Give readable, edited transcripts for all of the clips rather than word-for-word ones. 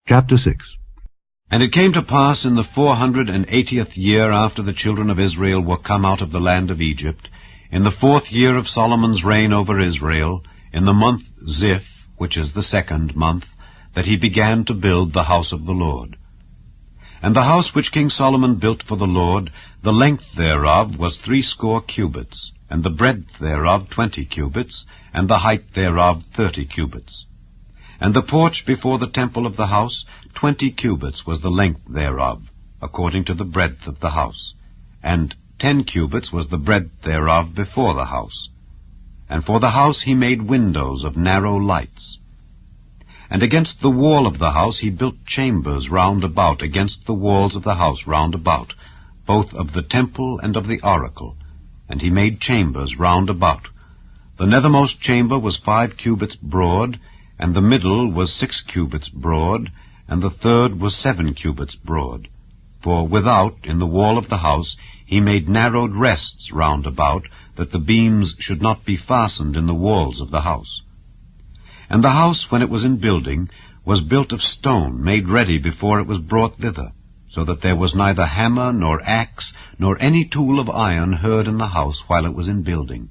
Chapter 6. And it came to pass in the 480th year after the children of Israel were come out of the land of Egypt, in the 4th year of Solomon's reign over Israel, in the month Ziph, which is the 2nd month, that he began to build the house of the Lord. And the house which King Solomon built for the Lord, the length thereof was 60 cubits, and the breadth thereof 20 cubits, and the height thereof 30 cubits. And the porch before the temple of the house, 20 cubits was the length thereof, according to the breadth of the house, and 10 cubits was the breadth thereof before the house. And for the house he made windows of narrow lights. And against the wall of the house he built chambers round about against the walls of the house round about, both of the temple and of the oracle, and he made chambers round about. The nethermost chamber was 5 cubits broad, and the middle was 6 cubits broad, and the third was 7 cubits broad. For without, in the wall of the house, he made narrowed rests round about, that the beams should not be fastened in the walls of the house. And the house, when it was in building, was built of stone, made ready before it was brought thither, so that there was neither hammer, nor axe, nor any tool of iron heard in the house while it was in building.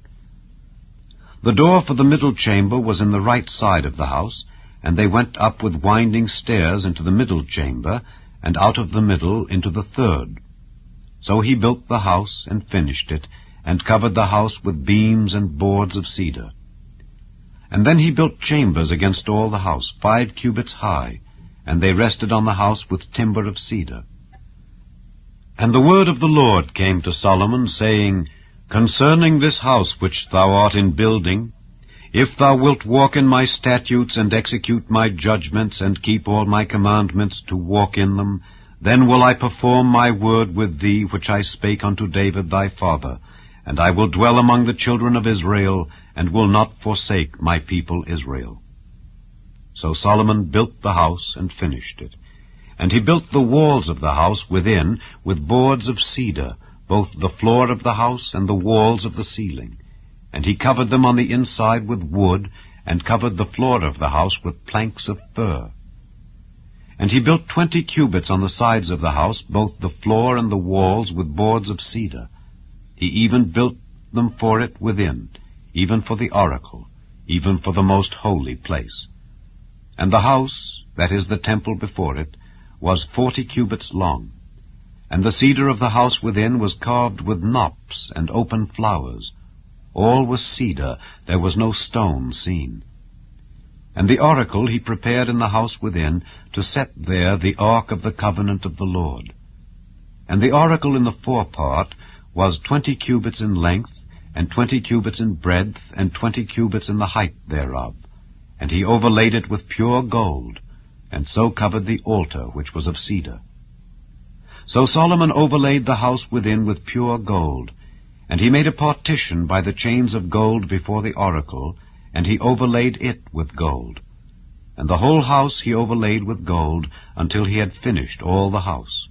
The door for the middle chamber was in the right side of the house, and they went up with winding stairs into the middle chamber, and out of the middle into the third. So he built the house, and finished it, and covered the house with beams and boards of cedar. And then he built chambers against all the house, 5 cubits high, and they rested on the house with timber of cedar. And the word of the Lord came to Solomon, saying, Concerning this house which thou art in building, if thou wilt walk in my statutes, and execute my judgments, and keep all my commandments to walk in them, then will I perform my word with thee which I spake unto David thy father, and I will dwell among the children of Israel, and will not forsake my people Israel. So Solomon built the house, and finished it. And he built the walls of the house within with boards of cedar, both the floor of the house and the walls of the ceiling. And he covered them on the inside with wood, and covered the floor of the house with planks of fir. And he built 20 cubits on the sides of the house, both the floor and the walls, with boards of cedar. He even built them for it within, even for the oracle, even for the most holy place. And the house, that is the temple before it, was 40 cubits long. And the cedar of the house within was carved with knops and open flowers. All was cedar, there was no stone seen. And the oracle he prepared in the house within, to set there the ark of the covenant of the Lord. And the oracle in the forepart was 20 cubits in length, and 20 cubits in breadth, and 20 cubits in the height thereof. And he overlaid it with pure gold, and so covered the altar which was of cedar. So Solomon overlaid the house within with pure gold, and he made a partition by the chains of gold before the oracle, and he overlaid it with gold. And the whole house he overlaid with gold, until he had finished all the house.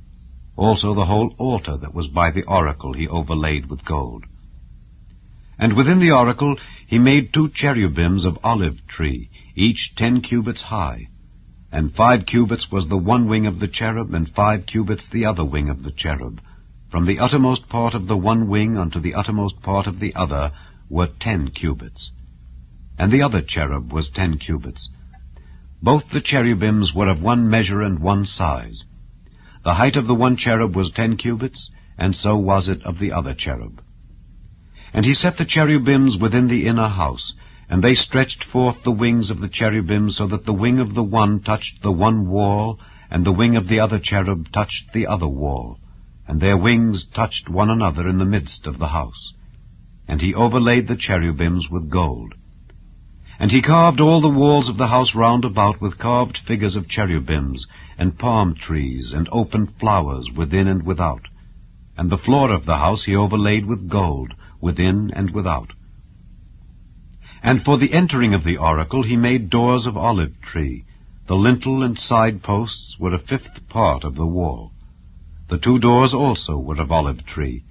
Also the whole altar that was by the oracle he overlaid with gold. And within the oracle he made 2 cherubims of olive tree, each 10 cubits high. And 5 cubits was the one wing of the cherub, and 5 cubits the other wing of the cherub. From the uttermost part of the one wing unto the uttermost part of the other were 10 cubits. And the other cherub was 10 cubits. Both the cherubims were of one measure and one size. The height of the one cherub was 10 cubits, and so was it of the other cherub. And he set the cherubims within the inner house, and they stretched forth the wings of the cherubims, so that the wing of the one touched the one wall, and the wing of the other cherub touched the other wall, and their wings touched one another in the midst of the house. And he overlaid the cherubims with gold. And he carved all the walls of the house round about with carved figures of cherubims, and palm trees, and open flowers within and without. And the floor of the house he overlaid with gold, within and without. And for the entering of the oracle he made doors of olive tree. The lintel and side posts were 1/5 part of the wall. The 2 doors also were of olive tree.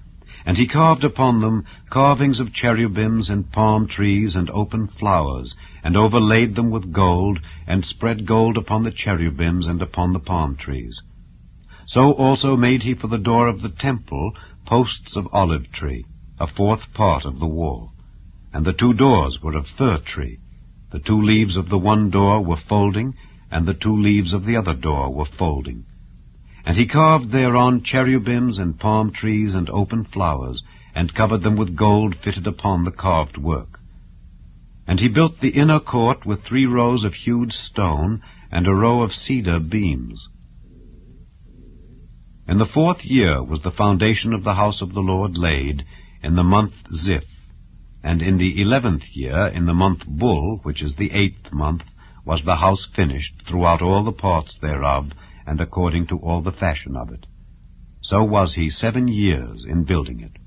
And he carved upon them carvings of cherubims and palm trees and open flowers, and overlaid them with gold, and spread gold upon the cherubims and upon the palm trees. So also made he for the door of the temple posts of olive tree, a fourth part of the wall. And the 2 doors were of fir tree. The 2 leaves of the one door were folding, and the 2 leaves of the other door were folding. And he carved thereon cherubims and palm trees and open flowers, and covered them with gold fitted upon the carved work. And he built the inner court with 3 rows of hewed stone, and a row of cedar beams. In the 4th year was the foundation of the house of the Lord laid, in the month Ziph. And in the 11th year, in the month Bul, which is the 8th month, was the house finished throughout all the parts thereof, and according to all the fashion of it. So was he 7 years in building it.